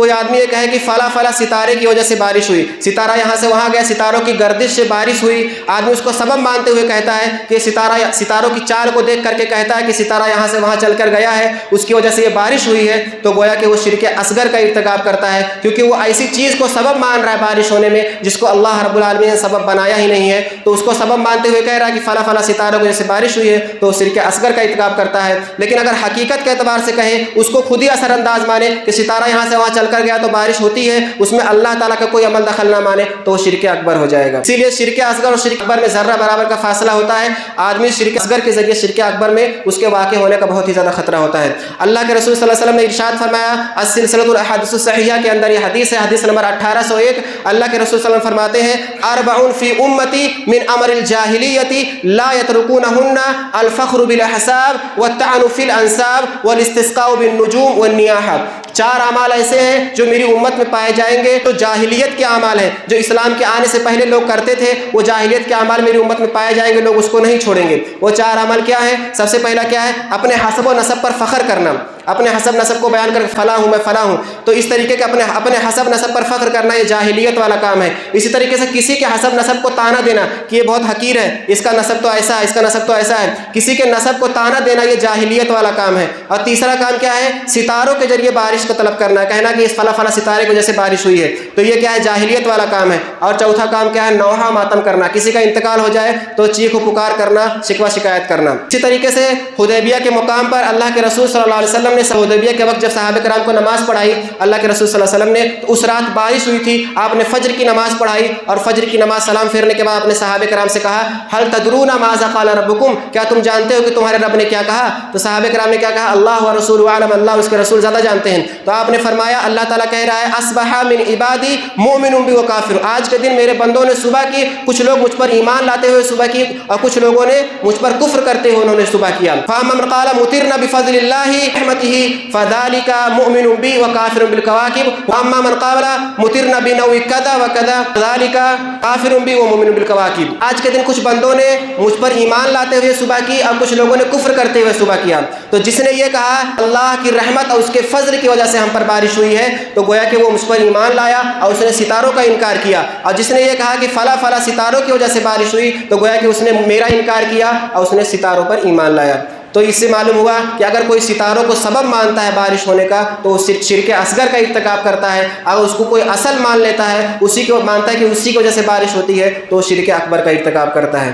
کوئی آدمی یہ کہے کہ فلاں فلاں ستارے کی وجہ سے بارش ہوئی، ستارہ یہاں سے وہاں گیا، ستاروں کی گردش سے بارش ہوئی، آدمی اس کو سبب مانتے ہوئے کہتا ہے کہ ستاروں کی چال کو دیکھ کر کے کہتا ہے کہ ستارہ یہاں سے وہاں چل کر گیا ہے، اس کی وجہ سے یہ بارش ہوئی ہے، تو گویا کہ وہ شرک اصغر کا ارتکاب کرتا ہے، کیونکہ وہ ایسی چیز کو سبب مان رہا ہے بارش ہونے میں جس کو اللہ رب العالمین نے سبب بنایا ہی نہیں ہے، تو اس کو سبب مانتے ہوئے کہہ رہا ہے کہ فلاں فلاں ستاروں کی وجہ سے بارش ہوئی ہے، تو وہ شرک اصغر کا ارتکاب کرتا ہے۔ لیکن اگر حقیقت کے اعتبار سے کہیں، اس کو خود ہی اثر انداز مانے کہ ستارہ یہاں سے وہاں چل کر گیا تو بارش ہوتی ہے، اس میں اللہ تعالیٰ کا کوئی عمل دخل نہ مانے، تو وہ شرک اکبر ہو جائے گا۔ اسی لیے شرک اصغر اور شرک اکبر میں ذرہ برابر کا فاصلہ ہوتا ہے۔ آدمی شرک اصغر کے ذریعے شرک اکبر میں اس کے واقع ہونے کا بہت ہی زیادہ خطرہ ہوتا ہے۔ اللہ کے رسول صلی اللہ علیہ وسلم نے ارشاد فرمایا، السلسلۃ الاحادیث الصحیحہ کے اندر یہ حدیث ہے، حدیث نمبر 1801، اللہ کے رسول صلی اللہ علیہ وسلم فرماتے ہیں، اربع فی امتی من امر الجاہلیۃ لا یترکونہن الفخر بالاحساب والطعن فی الانساب والاستسقاء بالنجوم والنیاحہ۔ چار اعمال ایسے ہیں جو میری امت میں پائے جائیں گے، تو جاہلیت کے اعمال ہیں جو اسلام کے آنے سے پہلے لوگ کرتے تھے، وہ جاہلیت کے اعمال میری امت میں پائے جائیں گے، لوگ اس کو نہیں چھوڑیں گے۔ وہ چار اعمال کیا ہیں؟ سب سے پہلا کیا ہے؟ اپنے حسب و نسب پر فخر کرنا، اپنے حسب نسب کو بیان کر فلاں ہوں میں فلاں ہوں، تو اس طریقے کے اپنے حسب نسب پر فخر کرنا یہ جاہلیت والا کام ہے۔ اسی طریقے سے کسی کے حسب نسب کو تانا دینا کہ یہ بہت حقیر ہے، اس کا نسب تو ایسا ہے، اس کا نسب تو ایسا ہے، کسی کے نسب کو تانا دینا یہ جاہلیت والا کام ہے۔ اور تیسرا کام کیا ہے؟ ستاروں کے ذریعے بارش کو طلب کرنا، کہنا کہ اس فلاں فلاں ستارے کی وجہ سے بارش ہوئی ہے، تو یہ کیا ہے؟ جاہلیت والا کام ہے۔ اور چوتھا کام کیا ہے؟ نوحہ ماتم کرنا، کسی کا انتقال ہو جائے تو چیخ و پکار کرنا، شکوہ شکایت کرنا۔ اسی طریقے سے حدیبیہ کے مقام پر اللہ کے رسول صلی اللہ علیہ وسلم نے حدیبیہ کے وقت جب صحابہ کرام کو نماز پڑھائی اللہ کے رسول صلی اللہ علیہ وسلم نے، تو اس رات بارش ہوئی تھی، آپ نے فجر کی نماز پڑھائی، اور فجر کی نماز سلام پھیرنے کے بعد اپنے صحابہ کرام سے کہا، هل تدرون ماذا قال ربکم، کیا تم جانتے ہو کہ تمہارے رب نے کیا کہا؟ تو صحابہ کرام نے کیا کہا؟ اللہ ورسولہ اعلم، اللہ اس کے رسول زیادہ جانتے ہیں۔ تو آپ نے فرمایا، اللہ تعالیٰ کہہ رہا ہے، اصبح من عبادی مؤمن بی و کافر، آج کے دن میرے بندوں نے صبح کی، کچھ لوگ مجھ پر ایمان لاتے ہوئے صبح کی، اور کچھ لوگوں نے مجھ پر کفر کرتے ہوئے انہوں نے صبح کیا۔ فاما من قال مطرنا بفضل اللہ رحمتہ فذلک مؤمن بی و کافر بالکواکب، واما من قال مطرنا بنوء کذا و کذا فذلک کافر بی و مؤمن بالکواکب۔ آج کے دن کچھ بندوں نے مجھ پر ایمان لاتے ہوئے صبح کی، اور کچھ لوگوں نے کفر کرتے ہوئے صبح کیا۔ تو جس نے یہ کہا اللہ کی رحمت اور اس کے فضل کی وجہ سے ہم پر بارش ہوئی ہے، تو گویا کہ وہ مجھ پر ایمان لایا اور اس نے ستاروں کا انکار کیا، اور جس نے یہ کہا کہ فلاں فلاں ستاروں کی وجہ سے بارش ہوئی، تو گویا کہ اس نے میرا انکار کیا اور اس نے ستاروں پر ایمان لایا۔ تو اس سے معلوم ہوا کہ اگر کوئی ستاروں کو سبب مانتا ہے بارش ہونے کا تو وہ شرک اصغر کا ارتکاب کرتا ہے، اگر اس کو کوئی اصل مان لیتا ہے، اسی کو مانتا ہے کہ اسی کی وجہ سے بارش ہوتی ہے، تو وہ شرک اکبر کا ارتکاب کرتا ہے۔